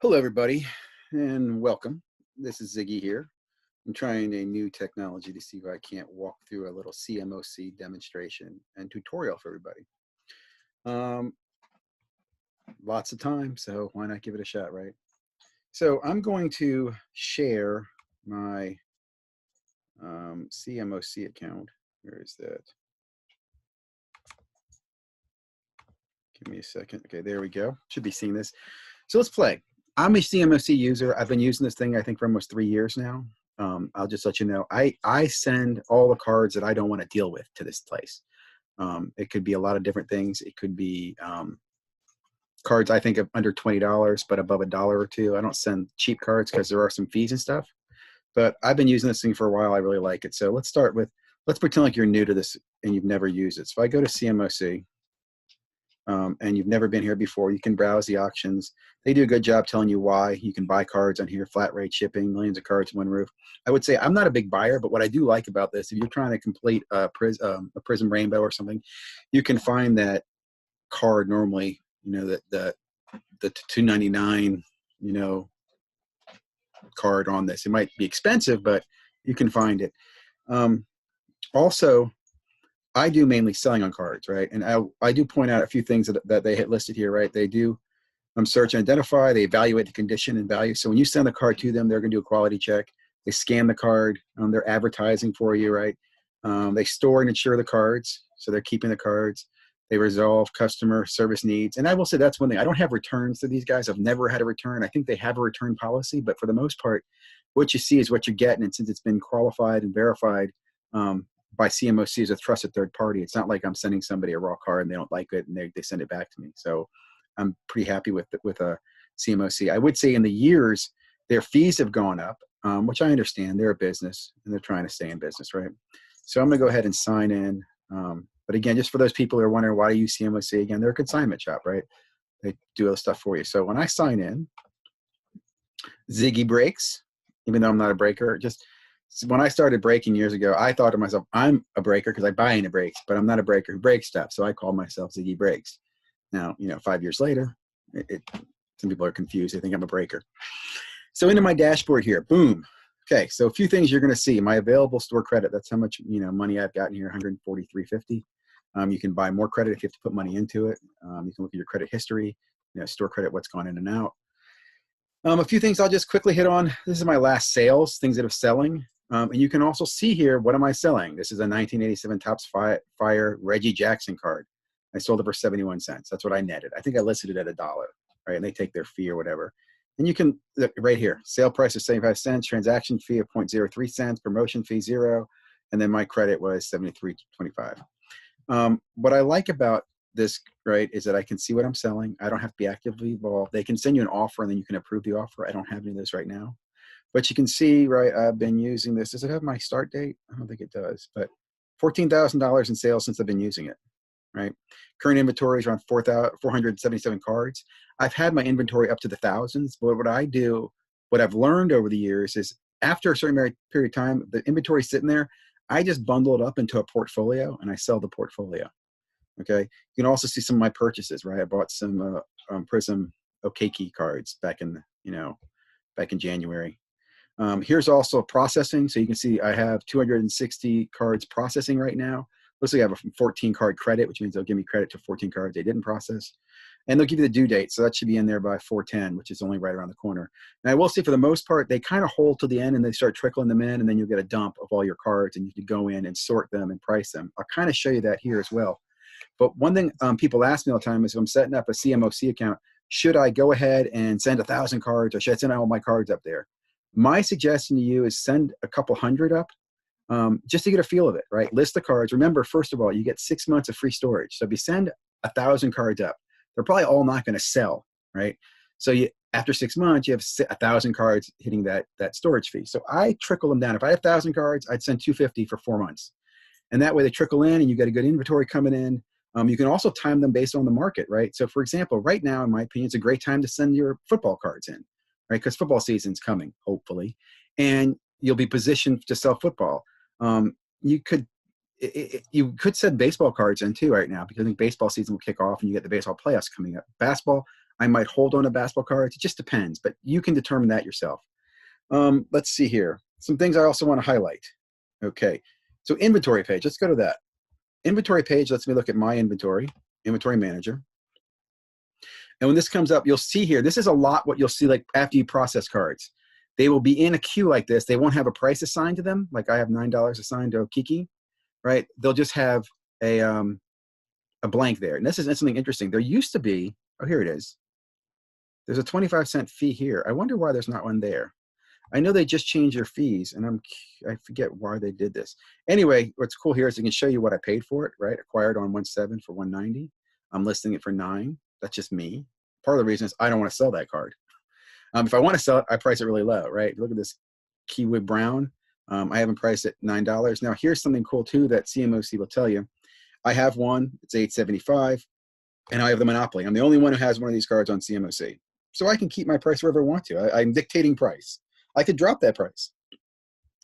Hello, everybody, and welcome. This is Ziggy here. I'm trying a new technology to see if I can't walk through a little CMOC demonstration and tutorial for everybody. Um, Lots of time, so why not give it a shot, right? So I'm going to share my CMOC account. Where is that? Give me a second. Okay, there we go. Should be seeing this. So let's play. I'm a CMOC user. I've been using this thing, I think, for almost 3 years now. I'll just let you know, I send all the cards that I don't want to deal with to this place. It could be a lot of different things. It could be cards I think of under $20, but above $1 or $2. I don't send cheap cards because there are some fees and stuff. But I've been using this thing for a while. I really like it. So let's start with, let's pretend like you're new to this and you've never used it. So if I go to CMOC, and you've never been here before, you can browse the auctions. They do a good job telling you why. You can buy cards on here, flat rate shipping, millions of cards in one roof. I would say I'm not a big buyer, but what I do like about this, if you're trying to complete a Prism Rainbow or something, you can find that card normally, you know, the $2.99, you know, card on this. It might be expensive, but you can find it. Also, I do mainly selling on cards, right? And I do point out a few things that they had listed here, right? They do search and identify, they evaluate the condition and value. So when you send the card to them, they're gonna do a quality check. They scan the card, they're advertising for you, right? They store and insure the cards, so they're keeping the cards. They resolve customer service needs. And I will say that's one thing. I don't have returns to these guys. I've never had a return. I think they have a return policy, but for the most part, what you see is what you're getting. And since it's been qualified and verified, by CMOC as a trusted third party. It's not like I'm sending somebody a raw card and they don't like it and they send it back to me. So I'm pretty happy with a CMOC. I would say in the years, their fees have gone up, which I understand. They're a business and they're trying to stay in business, right? So I'm going to go ahead and sign in. But again, just for those people who are wondering why do you use CMOC, again, they're a consignment shop, right? They do all the stuff for you. So when I sign in, Ziggy breaks, even though I'm not a breaker, just when I started breaking years ago, I thought to myself, I'm a breaker because I buy into breaks, but I'm not a breaker who breaks stuff. So I call myself Ziggy Breaks. Now, 5 years later, some people are confused. They think I'm a breaker. So into my dashboard here, boom. Okay, so a few things you're going to see. My available store credit, that's how much money I've gotten here, $143.50. You can buy more credit if you have to put money into it. You can look at your credit history, store credit, what's gone in and out. A few things I'll just quickly hit on. This is my last sales, things that are selling. And you can also see here, what am I selling? This is a 1987 Topps Fire Reggie Jackson card. I sold it for 71 cents. That's what I netted. I think I listed it at $1, right? And they take their fee or whatever. And you can look right here, sale price is 75 cents, transaction fee of 0.03 cents, promotion fee 0, and then my credit was 73.25. What I like about this, right, is that I can see what I'm selling. I don't have to be actively involved. They can send you an offer and then you can approve the offer. I don't have any of this right now. But you can see, right, I've been using this. Does it have my start date? I don't think it does, but $14,000 in sales since I've been using it, right? Current inventory is around 477 cards. I've had my inventory up to the thousands, but what I do, what I've learned over the years is after a certain period of time, the inventory sitting there, I just bundle it up into a portfolio and I sell the portfolio, okay? You can also see some of my purchases, right? I bought some Prism Okeki cards back in, back in January. Here's also processing. So you can see I have 260 cards processing right now. Looks like I have a 14 card credit, which means they'll give me credit to 14 cards they didn't process. And they'll give you the due date. So that should be in there by 4/10, which is only right around the corner. And I will say for the most part, they kind of hold to the end and they start trickling them in and then you'll get a dump of all your cards and you can go in and sort them and price them. I'll kind of show you that here as well. But one thing people ask me all the time is if I'm setting up a CMOC account, should I go ahead and send 1,000 cards or should I send all my cards up there? My suggestion to you is send a couple hundred up just to get a feel of it, right? List the cards. Remember, first of all, you get 6 months of free storage. So if you send 1,000 cards up, they're probably all not going to sell, right? So after 6 months, you have 1,000 cards hitting that storage fee. So I trickle them down. If I had 1,000 cards, I'd send 250 for 4 months. And that way they trickle in and you get a good inventory coming in. You can also time them based on the market, right? So for example, right now, in my opinion, it's a great time to send your football cards in, right? Because football season's coming, hopefully, and you'll be positioned to sell football. You could send baseball cards in too right now because I think baseball season will kick off and you get the baseball playoffs coming up. Basketball, I might hold on to basketball cards. It just depends, but you can determine that yourself. Let's see here. Some things I also want to highlight. Okay, so inventory page. Let's go to that. Inventory page lets me look at my inventory manager. And when this comes up, you'll see here, this is a lot what you'll see like after you process cards. They will be in a queue like this. They won't have a price assigned to them. Like I have $9 assigned to Kiki, right? They'll just have a blank there. And this is something interesting. There used to be, oh, here it is. There's a 25-cent fee here. I wonder why there's not one there. I know they just changed their fees, and I forget why they did this. Anyway, what's cool here is it can show you what I paid for it, right? Acquired on 1/7 for $190. I'm listing it for $9. That's just me. Part of the reason is I don't want to sell that card. If I want to sell it, I price it really low, right? Look at this Kiwi Brown. I haven't priced it $9. Now, here's something cool too that CMOC will tell you. I have one. It's $8.75, and I have the monopoly. I'm the only one who has one of these cards on CMOC, so I can keep my price wherever I want to. I'm dictating price. I could drop that price.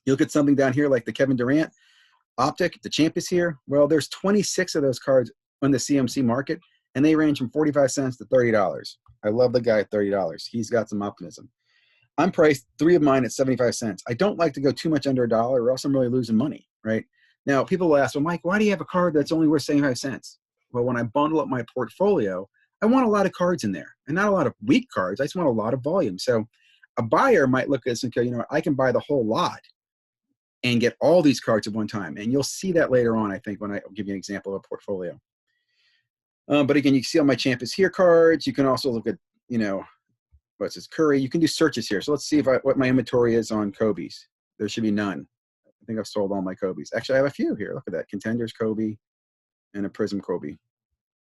You look at something down here like the Kevin Durant Optic, the champ is here. Well, there's 26 of those cards on the CMC market, and they range from 45 cents to $30. I love the guy at $30. He's got some optimism. I'm priced 3 of mine at 75 cents. I don't like to go too much under $1 or else I'm really losing money, right? Now, people will ask, well, Mike, why do you have a card that's only worth 75 cents? Well, when I bundle up my portfolio, I want a lot of cards in there and not a lot of weak cards. I just want a lot of volume. So a buyer might look at this and go, you know, I can buy the whole lot and get all these cards at one time. And you'll see that later on, I think, when I give you an example of a portfolio. But again, you can see all my Champ is Here cards. You can also look at, you know, what's this, Curry. You can do searches here. So let's see what my inventory is on Kobe's. There should be none. I think I've sold all my Kobe's. Actually, I have a few here. Look at that. Contenders Kobe and a Prism Kobe.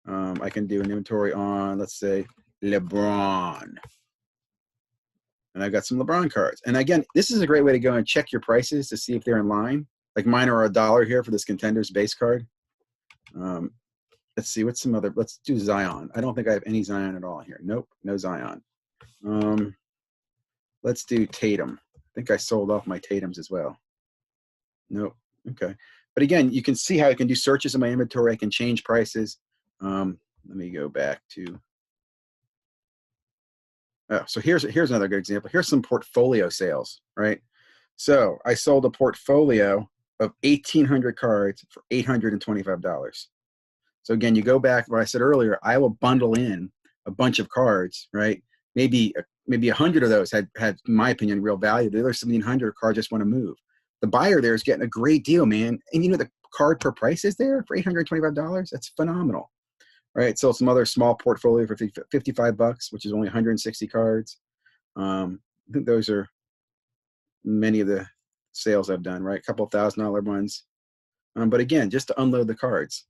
I can do an inventory on, let's say, LeBron. And I've got some LeBron cards. And again, this is a great way to go and check your prices to see if they're in line. Like mine are $1 here for this Contenders base card. Let's see, what's some other, let's do Zion. I don't think I have any Zion at all here. Nope, no Zion. Let's do Tatum. I think I sold off my Tatums as well. Nope, okay. But again, you can see how I can do searches in my inventory. I can change prices. Let me go back to, oh, so here's another good example. Here's some portfolio sales, right? So I sold a portfolio of 1,800 cards for $825. So again, you go back what I said earlier, I will bundle in a bunch of cards, right? Maybe 100 of those had, in my opinion, real value. The other 1,700 cards just want to move. The buyer there is getting a great deal, man. And you know the card per price is there for $825? That's phenomenal. Right, so some other small portfolio for $55, which is only 160 cards. I think those are many of the sales I've done, right? A couple $1,000 ones. But again, just to unload the cards.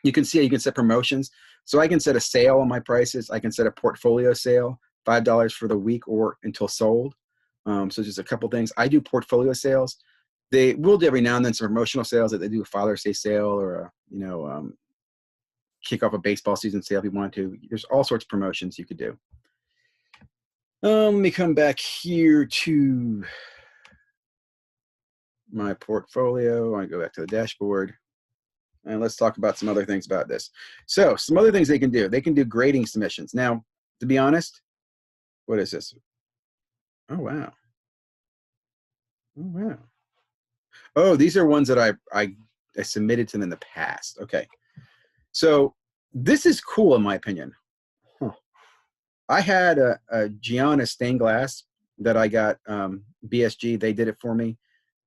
You can see you can set promotions. So I can set a sale on my prices. I can set a portfolio sale, $5 for the week or until sold. So just a couple things. I do portfolio sales. They will do every now and then some promotional sales that they do a Father's Day sale or a, you know, kick off a baseball season sale if you want to. There's all sorts of promotions you could do. Let me come back here to my portfolio. I go back to the dashboard. And let's talk about some other things about this. So some other things they can do. They can do grading submissions. Now, to be honest, what is this? Oh, wow. Oh, wow. Oh, these are ones that I submitted to them in the past. Okay. So this is cool in my opinion. Huh. I had a Gianna stained glass that I got BSG. They did it for me.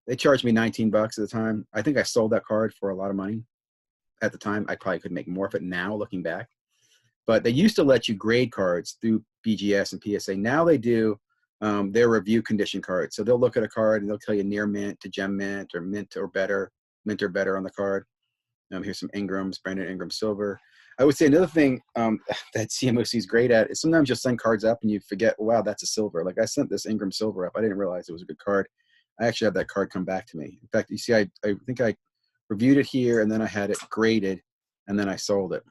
They charged me $19 at the time. I think I sold that card for a lot of money. At the time, I probably could make more of it now looking back. But they used to let you grade cards through BGS and PSA. Now they do their review condition cards. So they'll look at a card and they'll tell you near mint to gem mint or mint or better on the card. Here's some Ingrams, Brandon Ingram Silver. I would say another thing that CMOC is great at is sometimes you'll send cards up and you forget, wow, that's a silver. Like I sent this Ingram Silver up. I didn't realize it was a good card. I actually had that card come back to me. In fact, you see, I think I reviewed it here and then I had it graded and then I sold it.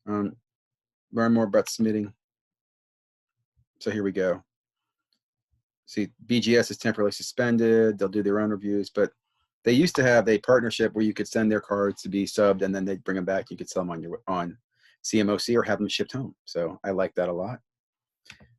Learn more about submitting. So here we go. See, BGS is temporarily suspended. They'll do their own reviews, but they used to have a partnership where you could send their cards to be subbed and then they'd bring them back. You could sell them on CMOC or have them shipped home. So I like that a lot.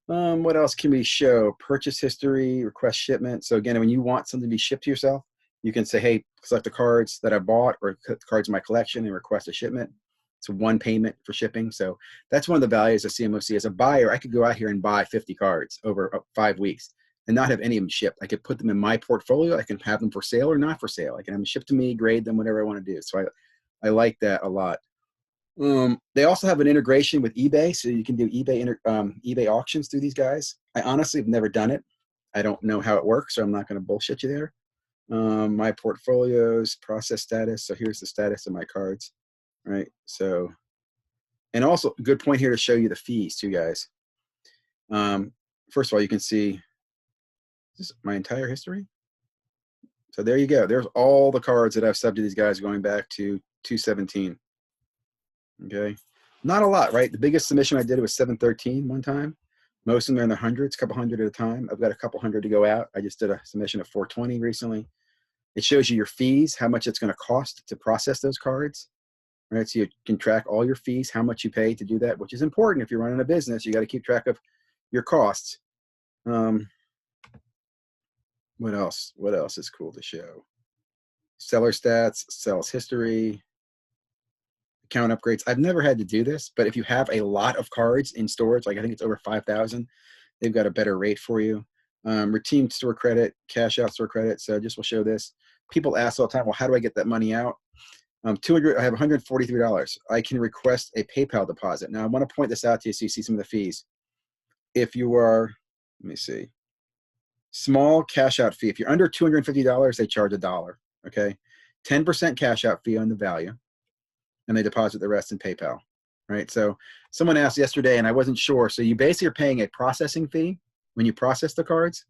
What else can we show? Purchase history, request shipment. So again, when you want something to be shipped to yourself, you can say, hey, select the cards that I bought or the cards in my collection and request a shipment. It's one payment for shipping. So that's one of the values of CMOC. As a buyer, I could go out here and buy 50 cards over 5 weeks and not have any of them shipped. I could put them in my portfolio. I can have them for sale or not for sale. I can have them shipped to me, grade them, whatever I want to do. So I like that a lot. They also have an integration with eBay, so you can do eBay auctions through these guys. I honestly have never done it. I don't know how it works, so I'm not going to bullshit you there. My portfolios, process status. So here's the status of my cards, right? So, and also a good point here to show you the fees too, guys. First of all, you can see this is my entire history. So there you go. There's all the cards that I've subbed to these guys going back to 2017. Okay, not a lot, right? The biggest submission I did was 713 one time. Most of them are in the hundreds, a couple hundred at a time. I've got a couple hundred to go out. I just did a submission of 420 recently. It shows you your fees, how much it's going to cost to process those cards, right? So you can track all your fees, how much you pay to do that, which is important if you're running a business. You got to keep track of your costs. What else? What else is cool to show? Seller stats, sales history, account upgrades. I've never had to do this, but if you have a lot of cards in storage, like I think it's over 5,000, they've got a better rate for you. Redeemed store credit, cash out store credit. So just will show this. People ask all the time, well, how do I get that money out? I have $143. I can request a PayPal deposit. Now I want to point this out to you so you see some of the fees. If you are, let me see, small cash out fee. If you're under $250, they charge $1. Okay, 10% cash out fee on the value, and they deposit the rest in PayPal, right? So someone asked yesterday, and I wasn't sure. So you basically are paying a processing fee when you process the cards,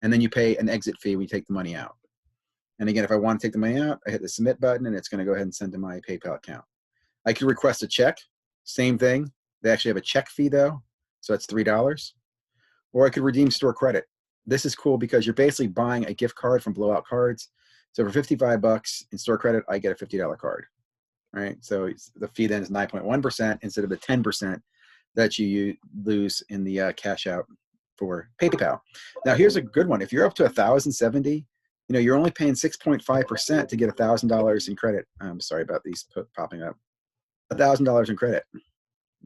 and then you pay an exit fee when you take the money out. And again, if I want to take the money out, I hit the submit button, and it's going to go ahead and send to my PayPal account. I could request a check, same thing. They actually have a check fee though, so that's $3. Or I could redeem store credit. This is cool because you're basically buying a gift card from Blowout Cards. So for 55 bucks in store credit, I get a $50 card. Right, so the fee then is 9.1% instead of the 10% that you lose in the cash out for PayPal. Now here's a good one. If you're up to 1,070, you're only paying 6.5% to get $1,000 in credit. I'm sorry about these popping up. $1,000 in credit.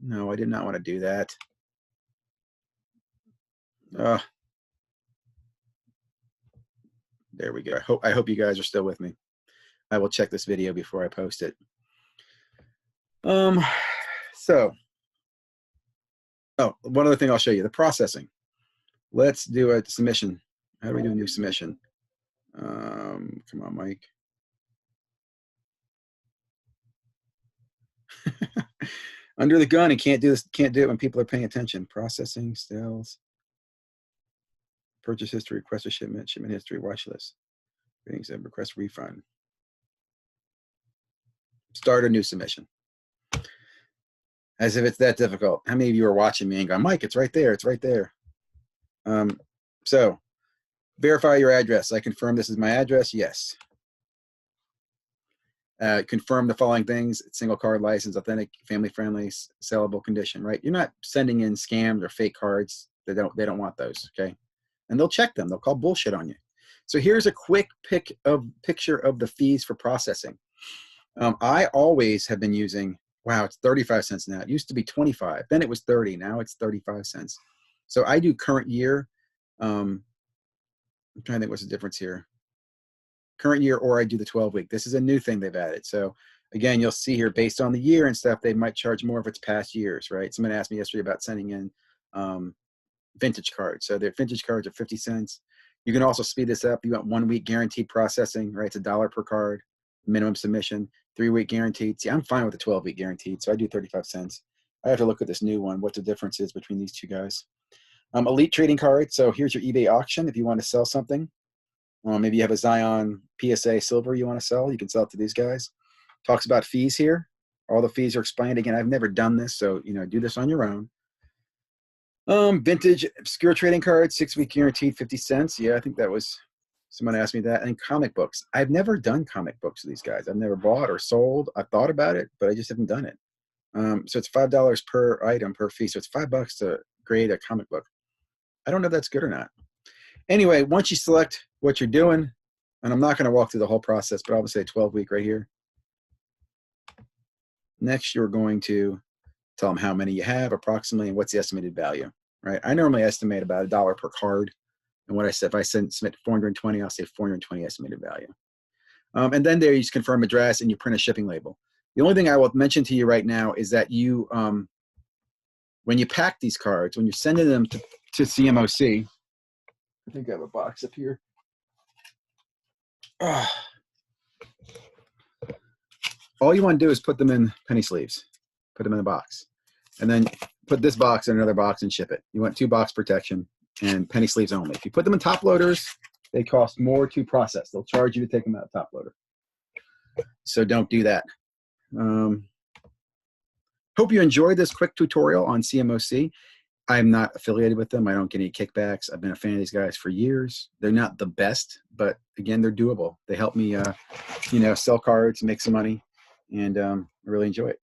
No, I did not want to do that. There we go. I hope you guys are still with me. I will check this video before I post it. So, one other thing I'll show you, the processing. Let's do a submission. How do we do a new submission? Come on, Mike. Under the gun and can't do this, can't do it when people are paying attention. Processing, sales, purchase history, request a shipment, shipment history, watch list. Ratings and request refund. Start a new submission. As if it's that difficult. How many of you are watching me and going, Mike, it's right there, it's right there. So verify your address. I confirm this is my address, yes. Confirm the following things: single card license, authentic, family friendly, sellable condition, right? You're not sending in scams or fake cards. They don't want those, okay? And they'll check them, they'll call bullshit on you. So here's a quick picture of the fees for processing. I always have been using, wow, it's 35 cents now. It used to be 25. Then it was 30. Now it's 35 cents. So I do current year. I'm trying to think what's the difference here. Current year, or I do the 12-week. This is a new thing they've added. So again, you'll see here based on the year and stuff, they might charge more if it's past years, right? Someone asked me yesterday about sending in vintage cards. So their vintage cards are 50 cents. You can also speed this up. You want 1 week guaranteed processing, right? It's $1 per card, minimum submission, 3-week guaranteed. See, I'm fine with the 12-week guaranteed, so I do 35 cents. I have to look at this new one, what the difference is between these two guys. Elite trading card. So here's your eBay auction. If you want to sell something, maybe you have a Zion PSA silver you want to sell, you can sell it to these guys. Talks about fees here. All the fees are explained. Again, I've never done this, so do this on your own. Vintage obscure trading cards, 6-week guaranteed, 50 cents. Yeah, I think that was, someone asked me that. And comic books. I've never done comic books with these guys. I've never bought or sold. I've thought about it, but I just haven't done it. So it's $5 per item per fee. So it's $5 to grade a comic book. I don't know if that's good or not. Anyway, once you select what you're doing, and I'm not going to walk through the whole process, but I'll say 12-week right here. Next, you're going to tell them how many you have approximately and what's the estimated value, right? I normally estimate about $1 per card. And what I said, if I submit 420, I'll say 420 estimated value. And then there you just confirm address and you print a shipping label. The only thing I will mention to you right now is that you, when you pack these cards, when you're sending them to CMOC, I think I have a box up here. All you want to do is put them in penny sleeves, put them in a box, and then put this box in another box and ship it. You want 2-box protection and penny sleeves only. If you put them in top loaders, they cost more to process. They'll charge you to take them out of top loader. So don't do that. Hope you enjoyed this quick tutorial on CMOC. I'm not affiliated with them. I don't get any kickbacks. I've been a fan of these guys for years. They're not the best, but again, they're doable. They help me, sell cards, make some money, and I really enjoy it.